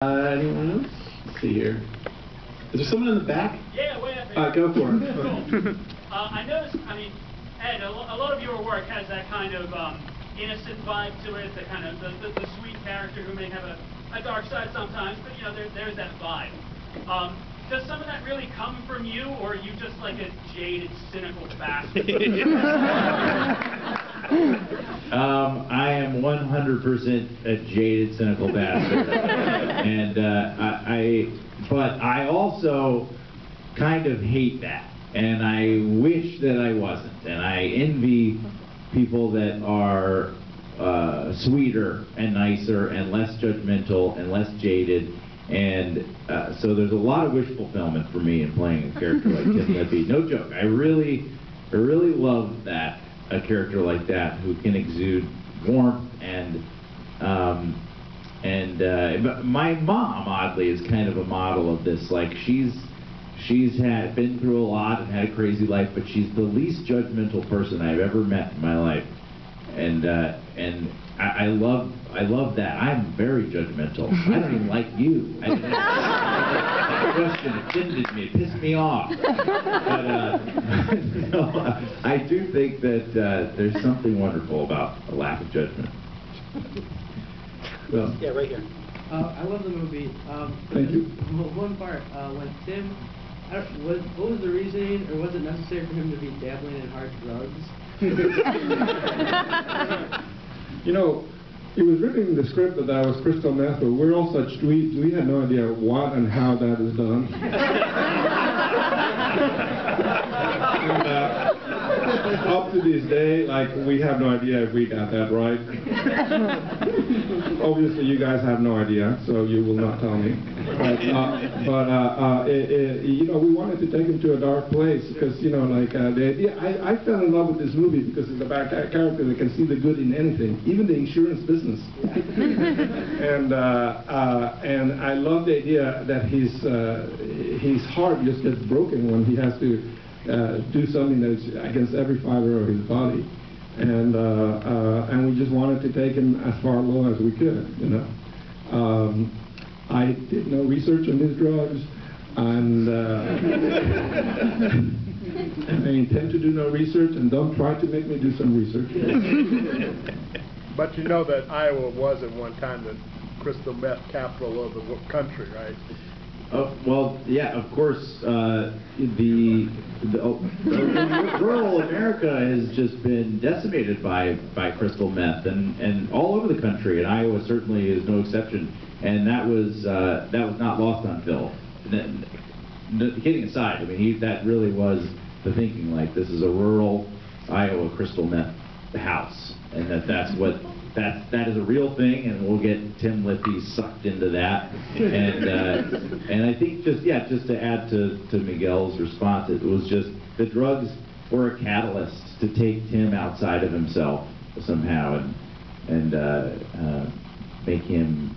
Anyone else? Let's see here. Is there someone in the back? Yeah, way up here. Go for it. Cool. I noticed, I mean, Ed, a lot of your work has that kind of innocent vibe to it, the kind of the sweet character who may have a dark side sometimes, but you know, there's that vibe. Does some of that really come from you, or are you just like a jaded, cynical bastard? I am 100% a jaded, cynical bastard, and but I also kind of hate that, and I wish that I wasn't, and I envy people that are sweeter and nicer and less judgmental and less jaded. And so there's a lot of wish fulfillment for me in playing a character like Tim Lippy. No joke. I really love that, a character like that who can exude warmth but my mom, oddly, is kind of a model of this. Like she's been through a lot and had a crazy life, but she's the least judgmental person I've ever met in my life. And I love that. I'm very judgmental. I don't even like you. That question offended me. It pissed me off. But no, I do think that there's something wonderful about a lack of judgment. Well, yeah, right here. I love the movie. Thank you. One part, when Tim, what was the reasoning, or was it necessary for him to be dabbling in hard drugs? You know, it was written in the script that I was crystal meth, but we're all such dweebs, we had no idea what and how that is done. And, up to this day, like, we have no idea if we got that right. Obviously, you guys have no idea, so you will not tell me. You know, we wanted to take him to a dark place because, you know, like the idea. I fell in love with this movie because it's about that character that can see the good in anything, even the insurance business. And I love the idea that his heart just gets broken when he has to do something that's against every fiber of his body. And we just wanted to take him as far low as we could, you know. I did no research on these drugs, and I intend to do no research, and don't try to make me do some research. But you know that Iowa was at one time the crystal meth capital of the country, right? Well, yeah, of course. Rural America has just been decimated by crystal meth, and all over the country, and Iowa certainly is no exception. And that was not lost on Phil. Kidding aside, I mean, that really was the thinking. Like, this is a rural Iowa crystal meth house, and that is a real thing, and we'll get Tim Lippy sucked into that. And I think just to add to Miguel's response, it was just the drugs were a catalyst to take Tim outside of himself somehow and make him,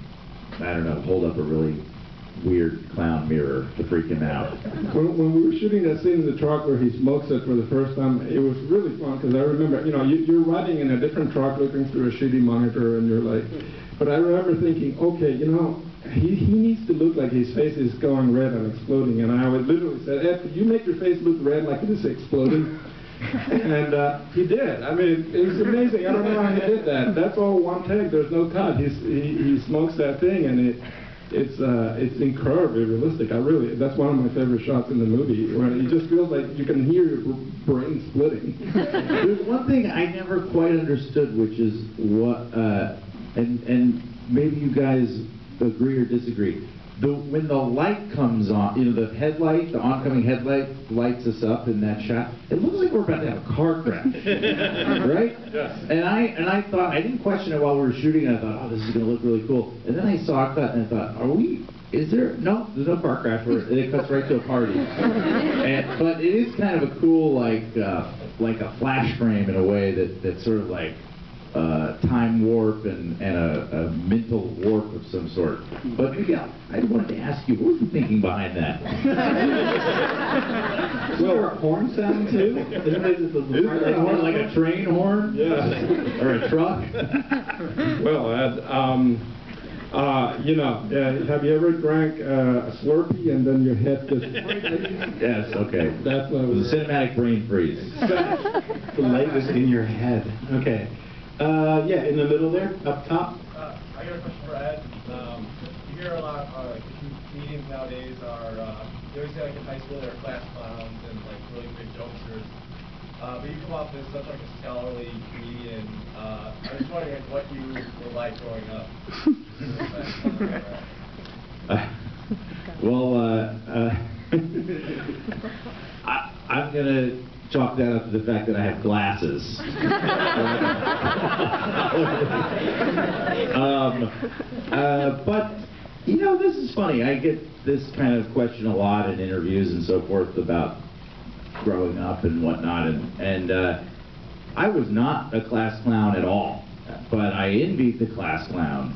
I don't know, hold up a really weird clown mirror to freak him out. When we were shooting that scene in the truck where he smokes it for the first time, it was really fun because I remember, you know, you're riding in a different truck looking through a shitty monitor, and you're like, but I remember thinking, okay, you know, he needs to look like his face is going red and exploding, and I would literally say, Ed, could you make your face look red like it is exploding? And he did. I mean, it was amazing. I don't know how he did that. That's all one take. There's no cut. He smokes that thing, and it's incredibly realistic. That's one of my favorite shots in the movie, where it just feels like you can hear your brain splitting. There's one thing I never quite understood, which is what, and maybe you guys agree or disagree. When the light comes on, you know, the oncoming headlight lights us up in that shot, it looks like we're about to have a car crash, right? Yes. And I thought, I didn't question it while we were shooting, and I thought, oh, this is going to look really cool. And then I saw a cut, and I thought, there's no car crash, and it cuts right to a party. But it is kind of a cool, like a flash frame in a way that's sort of like time warp and a mental warp of some sort. But Miguel, I wanted to ask you, what was the thinking behind that? Is there a horn sound too? Isn't it like a train horn? Yeah. Or a truck? Well, Have you ever drank a Slurpee and then your head just... Yes, okay. That's what It was a cinematic brain freeze. The light was in your head. Okay. Yeah, in the middle there, up top. I got a question for Ed. You hear a lot comedians nowadays are, you always say like in high school they're class clowns and like really big jokesters. But you come off as such like a scholarly comedian. I was just wondering like, what you were like growing up. I'm going to chalk that up to the fact that I have glasses. But, this is funny. I get this kind of question a lot in interviews and so forth about growing up and whatnot. And I was not a class clown at all. But I envied the class clown.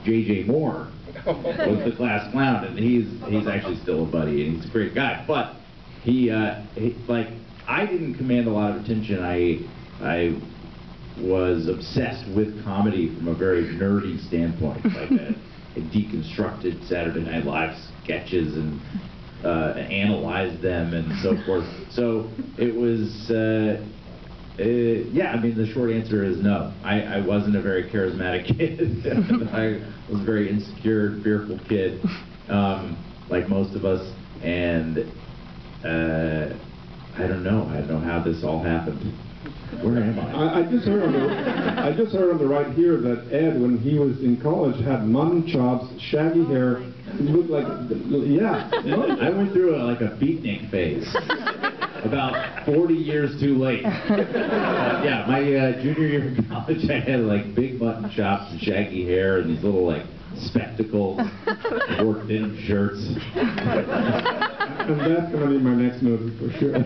J.J. Moore was the class clown, and he's actually still a buddy, and he's a great guy. But he I didn't command a lot of attention. I was obsessed with comedy from a very nerdy standpoint. Like I deconstructed Saturday Night Live sketches and analyzed them and so forth. So it was. Yeah, I mean, the short answer is no. I wasn't a very charismatic kid. I was a very insecure, fearful kid, like most of us, and I don't know. I don't know how this all happened. Where am I? I just heard on the right here that Ed, when he was in college, had mutton chops, shaggy hair, looked like, yeah. I went through like a beatnik phase. About 40 years too late. Yeah, my junior year in college, I had like big mutton chops and shaggy hair and these little like spectacles, wore denim shirts. And that's going to be my next movie for sure.